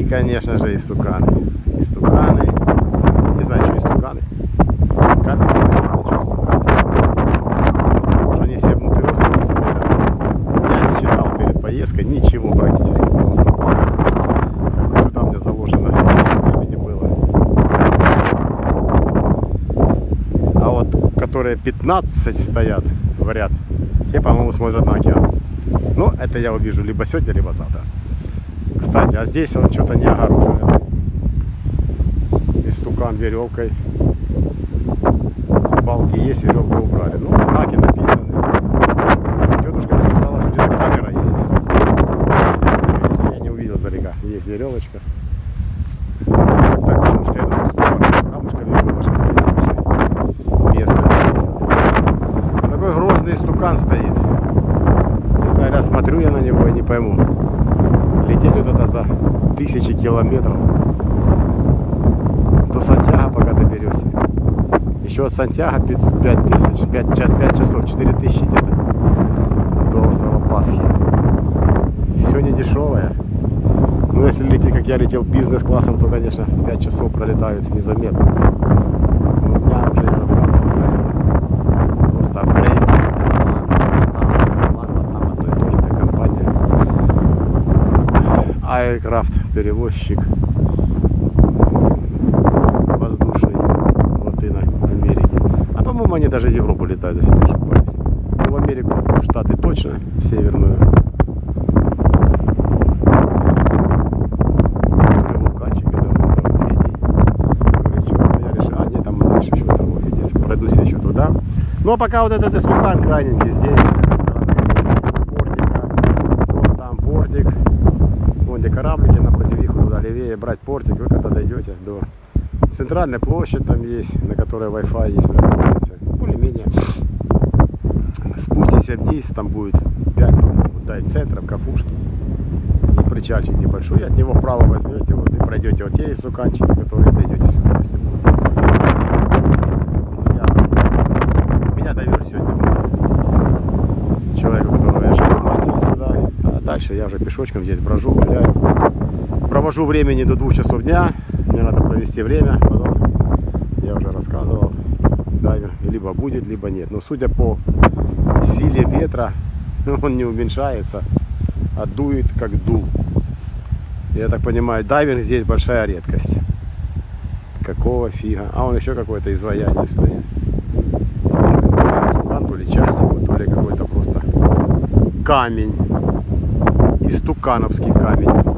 конечно же, истуканы. Истуканы. Не знаю, что истуканы. Камера, что истуканы. Похоже, они все внутри острова смотрят. Я не читал перед поездкой ничего практически про остров Пасхи. Как-то сюда мне заложено, времени было. А вот, которые 15 стоят в ряд, те, по-моему, смотрят на океан. Но это я увижу либо сегодня, либо завтра. Кстати, а здесь он что-то не огорожен. Истукан веревкой. Балки есть, веревку убрали. Ну, знаки написаны. Тетушка мне сказала, что где-то камера есть. Я не увидел залега. Есть веревочка. Как-то камушка, я думаю, скоро. Камушка мне выложили. Место здесь. Такой грозный истукан стоит. Не знаю, я смотрю я на него и не пойму. Лететь вот это за 1000 километров до Сантьяго, пока доберешься. Еще от Сантьяго 5 часов, 4000 где-то до острова Пасхи. Все не дешевое. Но если лететь, как я летел бизнес-классом, то, конечно, 5 часов пролетают незаметно. У меня уже я рассказывал про это. Просто апгрейд. Aircraft перевозчик воздушный Латинской Америки. А по-моему они даже в Европу летают, если не ошибаюсь. Ну, в Америку, в Штаты точно, в Северную. Вулканчик, это вот третий. Я решил, а нет, там дальше еще островок есть. Пройдусь я еще туда. Ну а пока вот этот истукан крайненький здесь, с этой стороны портика. Вот там портик. Вон где кораблики, напротив их туда левее брать портик. Вы когда дойдете до центральной площади, там есть, на которой Wi-Fi есть прямо на улице. Более-менее. Спуститесь вниз, там будет 5, дай центром, кафушки. И причальчик небольшой. От него вправо возьмете вот, и пройдете вот те истуканчики, которые дойдете сюда, если будете. Меня довез сегодня человек, которого я живу, матери сюда. А дальше я уже пешочком здесь брожу, гуляю. Провожу времени до 2 часов дня. Мне надо провести время. Потом, я уже рассказывал, дайвер либо будет, либо нет. Но судя по силе ветра, он не уменьшается, а дует как дул. Я так понимаю, дайвинг здесь большая редкость. Какого фига? А он еще какое-то изваяние стоит. То ли стукан, то ли часть его, то ли какой-то просто камень. Истукановский камень.